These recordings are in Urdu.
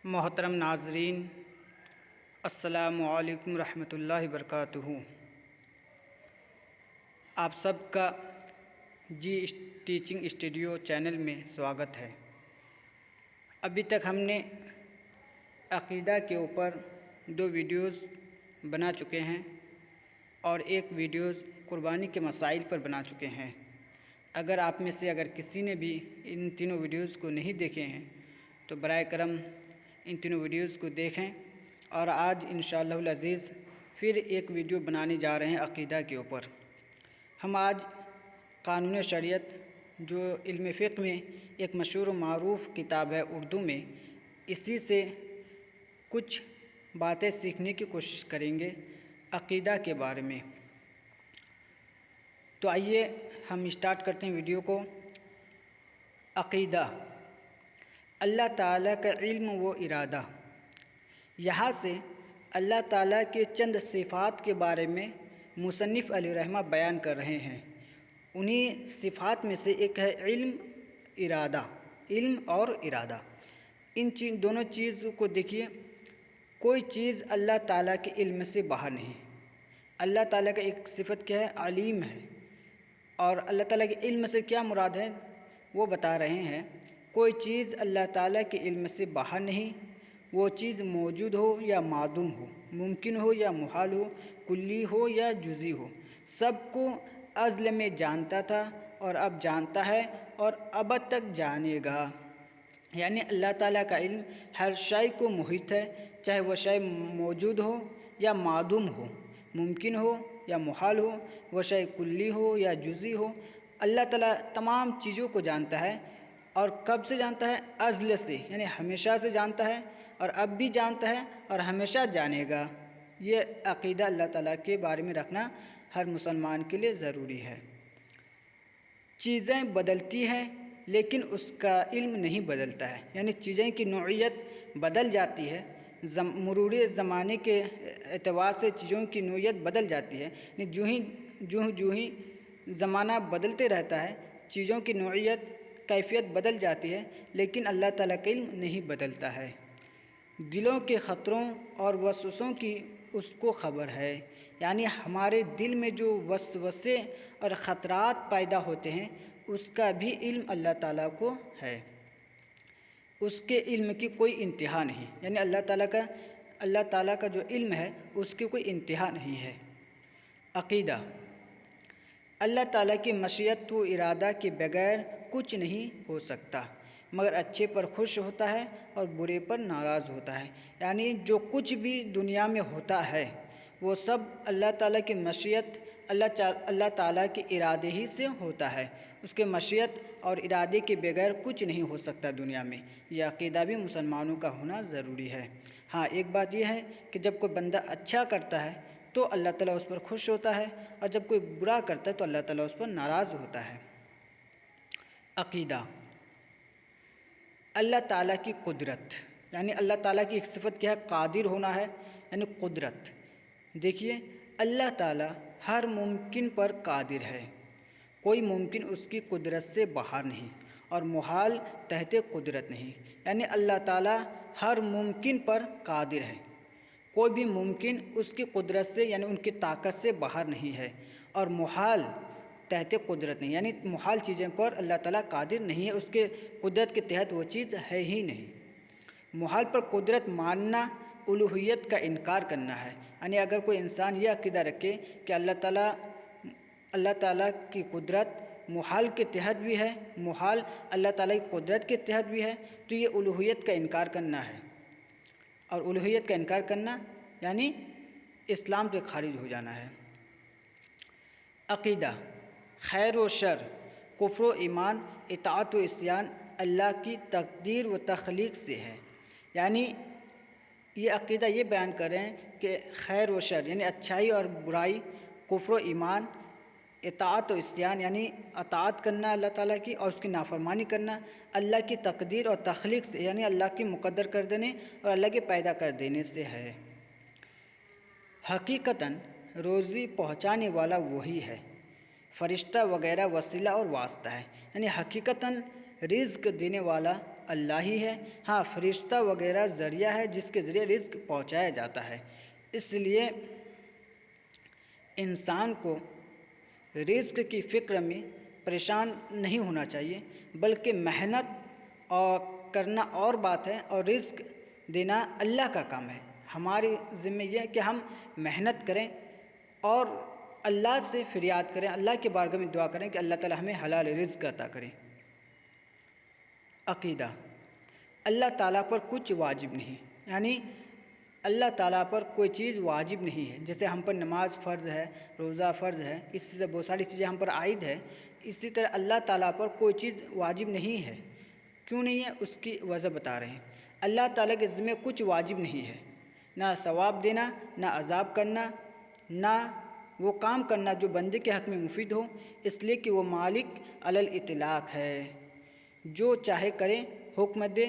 محترم ناظرین، السلام علیکم رحمۃ اللہ وبرکاتہ۔ آپ سب کا ٹیچنگ اسٹوڈیو چینل میں سواگت ہے۔ ابھی تک ہم نے عقیدہ کے اوپر 2 ویڈیوز بنا چکے ہیں اور ایک ویڈیوز قربانی کے مسائل پر بنا چکے ہیں۔ اگر آپ میں سے کسی نے بھی ان تینوں ویڈیوز کو نہیں دیکھے ہیں تو برائے کرم ان تینوں ویڈیوز کو دیکھیں، اور آج انشاءاللہ العزیز پھر ایک ویڈیو بنانے جا رہے ہیں عقیدہ کے اوپر۔ ہم آج قانون شریعت، جو علم فقہ میں ایک مشہور و معروف کتاب ہے اردو میں، اسی سے کچھ باتیں سیکھنے کی کوشش کریں گے عقیدہ کے بارے میں۔ تو آئیے ہم اسٹارٹ کرتے ہیں ویڈیو کو۔ عقیدہ، اللہ تعالیٰ کا علم و ارادہ۔ یہاں سے اللہ تعالیٰ کے چند صفات کے بارے میں مصنف علیہ رحمہ بیان کر رہے ہیں۔ انہی صفات میں سے ایک ہے علم، ارادہ، علم اور ارادہ۔ ان دونوں چیزوں کو دیکھیے، کوئی چیز اللہ تعالیٰ کے علم سے باہر نہیں۔ اللہ تعالیٰ کا ایک صفت کیا ہے؟ علیم ہے۔ اور اللہ تعالیٰ کے علم سے کیا مراد ہے وہ بتا رہے ہیں۔ کوئی چیز اللہ تعالیٰ کے علم سے باہر نہیں، وہ چیز موجود ہو یا معدوم ہو، ممکن ہو یا محال ہو، کلی ہو یا جزئی ہو، سب کو ازل میں جانتا تھا اور اب جانتا ہے اور ابد تک جانے گا۔ یعنی اللہ تعالیٰ کا علم ہر شے کو محیط ہے، چاہے وہ شے موجود ہو یا معدوم ہو، ممکن ہو یا محال ہو، وہ شے کلی ہو یا جزئی ہو۔ اللہ تعالیٰ تمام چیزوں کو جانتا ہے، اور کب سے جانتا ہے؟ ازل سے، یعنی ہمیشہ سے جانتا ہے، اور اب بھی جانتا ہے اور ہمیشہ جانے گا۔ یہ عقیدہ اللہ تعالیٰ کے بارے میں رکھنا ہر مسلمان کے لیے ضروری ہے۔ چیزیں بدلتی ہیں لیکن اس کا علم نہیں بدلتا ہے، یعنی چیزیں کی نوعیت بدل جاتی ہے، مرور زمانے کے اعتبار سے چیزوں کی نوعیت بدل جاتی ہے، یعنی جو ہی زمانہ بدلتے رہتا ہے چیزوں کی نوعیت، کیفیت بدل جاتی ہے، لیکن اللہ تعالیٰ کا علم نہیں بدلتا ہے۔ دلوں کے خطروں اور وسوسوں کی اس کو خبر ہے، یعنی ہمارے دل میں جو وسوسے اور خطرات پیدا ہوتے ہیں اس کا بھی علم اللہ تعالیٰ کو ہے۔ اس کے علم کی کوئی انتہا نہیں، یعنی اللہ تعالیٰ کا جو علم ہے اس کی کوئی انتہا نہیں ہے۔ عقیدہ، اللہ تعالیٰ کی مشیت و ارادہ کے بغیر کچھ نہیں ہو سکتا، مگر اچھے پر خوش ہوتا ہے اور برے پر ناراض ہوتا ہے۔ یعنی جو کچھ بھی دنیا میں ہوتا ہے وہ سب اللہ تعالیٰ کی مشیت، اللہ تعالیٰ کے ارادے ہی سے ہوتا ہے۔ اس کے مشیت اور ارادے کے بغیر کچھ نہیں ہو سکتا دنیا میں۔ یہ عقیدہ بھی مسلمانوں کا ہونا ضروری ہے۔ ہاں، ایک بات یہ ہے کہ جب کوئی بندہ اچھا کرتا ہے تو اللہ تعالیٰ اس پر خوش ہوتا ہے، اور جب کوئی برا کرتا ہے تو اللہ تعالیٰ اس پر ناراض ہوتا ہے۔ عقیدہ، اللہ تعالیٰ کی قدرت، یعنی اللہ تعالیٰ کی ایک صفت کیا ہے؟ قادر ہونا ہے، یعنی قدرت۔ دیکھیے، اللہ تعالیٰ ہر ممکن پر قادر ہے، کوئی ممکن اس کی قدرت سے باہر نہیں، اور محال تحت قدرت نہیں۔ یعنی اللہ تعالیٰ ہر ممکن پر قادر ہے، کوئی بھی ممکن اس کی قدرت سے، یعنی ان کی طاقت سے باہر نہیں ہے، اور محال تحت قدرت نہیں، یعنی محال چیزیں پر اللہ تعالیٰ قادر نہیں ہے، اس کے قدرت کے تحت وہ چیز ہے ہی نہیں۔ محال پر قدرت ماننا الوہیت کا انکار کرنا ہے۔ یعنی اگر کوئی انسان یہ عقیدہ رکھے کہ اللہ تعالیٰ کی قدرت محال کے تحت بھی ہے، محال اللہ تعالیٰ کی قدرت کے تحت بھی ہے، تو یہ الوہیت کا انکار کرنا ہے، اور الوہیت کا انکار کرنا یعنی اسلام سے خارج ہو جانا ہے۔ عقیدہ، خیر و شر، کفر و ایمان، اطاعت و عصیان اللہ کی تقدیر و تخلیق سے ہے۔ یعنی یہ عقیدہ یہ بیان کر رہے ہیں کہ خیر و شر یعنی اچھائی اور برائی، کفر و ایمان، اطاعت و عصیان یعنی اطاعت کرنا اللہ تعالیٰ کی اور اس کی نافرمانی کرنا اللہ کی تقدیر اور تخلیق سے، یعنی اللہ کی مقدر کر دینے اور اللہ کے پیدا کر دینے سے ہے۔ حقیقتاً روزی پہنچانے والا وہی ہے، فرشتہ وغیرہ وسیلہ اور واسطہ ہے۔ یعنی حقیقتاً رزق دینے والا اللہ ہی ہے، ہاں فرشتہ وغیرہ ذریعہ ہے جس کے ذریعے رزق پہنچایا جاتا ہے۔ اس لیے انسان کو رزق کی فکر میں پریشان نہیں ہونا چاہیے، بلکہ محنت اور کرنا اور بات ہے، اور رزق دینا اللہ کا کام ہے۔ ہماری ذمہ یہ ہے کہ ہم محنت کریں اور اللہ سے فریاد کریں، اللہ کے بارگاہ میں دعا کریں کہ اللہ تعالی ہمیں حلال رزق عطا کریں۔ عقیدہ، اللہ تعالیٰ پر کچھ واجب نہیں، یعنی اللہ تعالیٰ پر کوئی چیز واجب نہیں ہے۔ جیسے ہم پر نماز فرض ہے، روزہ فرض ہے، اس سے بہت ساری چیزیں ہم پر عائد ہے، اسی طرح اللہ تعالیٰ پر کوئی چیز واجب نہیں ہے۔ کیوں نہیں ہے؟ اس کی وجہ بتا رہے ہیں۔ اللہ تعالیٰ کے ذمہ کچھ واجب نہیں ہے، نہ ثواب دینا، نہ عذاب کرنا، نہ وہ کام کرنا جو بندے کے حق میں مفید ہو، اس لیے کہ وہ مالک علی الاطلاق ہے، جو چاہے کرے، حکم دے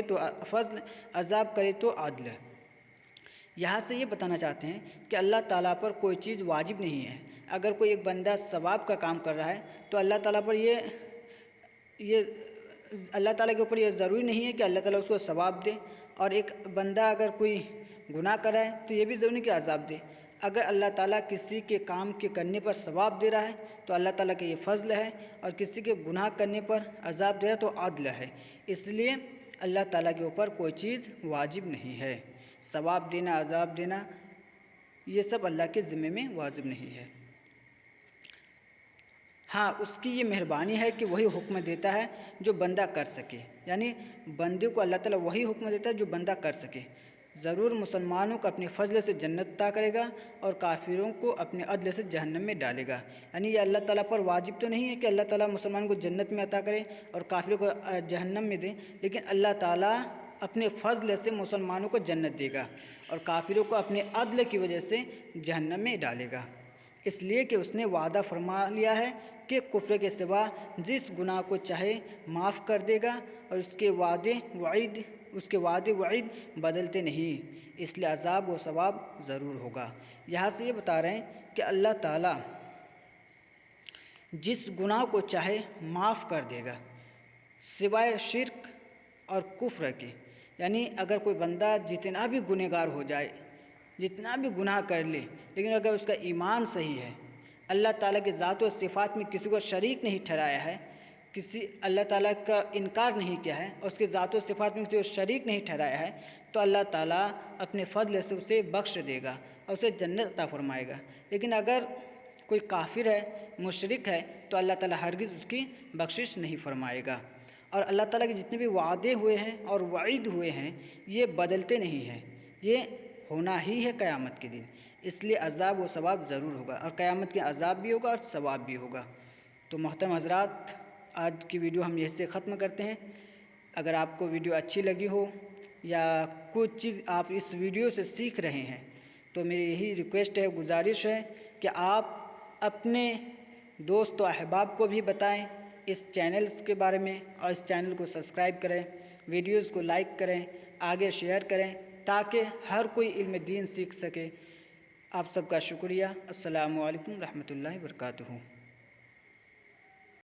تو فضل، عذاب کرے تو عدل۔ یہاں سے یہ بتانا چاہتے ہیں کہ اللہ تعالیٰ پر کوئی چیز واجب نہیں ہے۔ اگر کوئی ایک بندہ ثواب کا کام کر رہا ہے تو اللہ تعالیٰ پر یہ اللہ تعالیٰ کے اوپر یہ ضروری نہیں ہے کہ اللہ تعالیٰ اس کو ثواب دے، اور ایک بندہ اگر کوئی گناہ کر رہا ہے تو یہ بھی ضروری نہیں کہ عذاب دے۔ اگر اللہ تعالیٰ کسی کے کام کے کرنے پر ثواب دے رہا ہے تو اللہ تعالیٰ کے یہ فضل ہے، اور کسی کے گناہ کرنے پر عذاب دے رہا ہے تو عدل ہے۔ اس لیے اللہ تعالیٰ کے اوپر کوئی چیز واجب نہیں ہے۔ ثواب دینا، عذاب دینا، یہ سب اللہ کے ذمے میں واجب نہیں ہے۔ ہاں اس کی یہ مہربانی ہے کہ وہی حکم دیتا ہے جو بندہ کر سکے، یعنی بندے کو اللہ تعالیٰ وہی حکم دیتا ہے جو بندہ کر سکے۔ ضرور مسلمانوں کو اپنے فضل سے جنت عطا کرے گا، اور کافروں کو اپنے عدل سے جہنم میں ڈالے گا۔ یعنی یہ اللہ تعالیٰ پر واجب تو نہیں ہے کہ اللہ تعالیٰ مسلمان کو جنت میں عطا کرے اور کافروں کو جہنم میں دے، لیکن اللہ تعالیٰ اپنے فضل سے مسلمانوں کو جنت دے گا اور کافروں کو اپنے عدل کی وجہ سے جہنم میں ڈالے گا، اس لیے کہ اس نے وعدہ فرما لیا ہے کہ کفر کے سوا جس گناہ کو چاہے معاف کر دے گا، اور اس کے وعدے وعید بدلتے نہیں، اس لیے عذاب و ثواب ضرور ہوگا۔ یہاں سے یہ بتا رہے ہیں کہ اللہ تعالیٰ جس گناہ کو چاہے معاف کر دے گا سوائے شرک اور کفر کے۔ یعنی اگر کوئی بندہ جتنا بھی گنہگار ہو جائے، جتنا بھی گناہ کر لے، لیکن اگر اس کا ایمان صحیح ہے، اللہ تعالیٰ کی ذات و صفات میں کسی کو شریک نہیں ٹھہرایا ہے، اللہ تعالیٰ کا انکار نہیں کیا ہے، اور اس کے ذات و صفات میں کسی کو شریک نہیں ٹھہرایا ہے، تو اللہ تعالیٰ اپنے فضل سے اسے بخش دے گا اور اسے جنت عطا فرمائے گا۔ لیکن اگر کوئی کافر ہے، مشرک ہے، تو اللہ تعالیٰ ہرگز اس کی بخشش نہیں فرمائے گا۔ اور اللہ تعالیٰ کے جتنے بھی وعدے ہوئے ہیں اور وعید ہوئے ہیں یہ بدلتے نہیں ہیں، یہ ہونا ہی ہے قیامت کے دن، اس لیے عذاب و ثواب ضرور ہوگا، اور قیامت کے عذاب بھی ہوگا اور ثواب بھی ہوگا۔ تو محترم حضرات، آج کی ویڈیو ہم یہیں سے ختم کرتے ہیں۔ اگر آپ کو ویڈیو اچھی لگی ہو یا کچھ چیز آپ اس ویڈیو سے سیکھ رہے ہیں تو میری یہی ریکویسٹ ہے، گزارش ہے کہ آپ اپنے دوست و احباب کو بھی بتائیں اس چینل کے بارے میں، اور اس چینل کو سبسکرائب کریں، ویڈیوز کو لائک کریں، آگے شیئر کریں، تاکہ ہر کوئی علم دین سیکھ سکے۔ آپ سب کا شکریہ۔ السلام علیکم ورحمۃ اللہ وبرکاتہ۔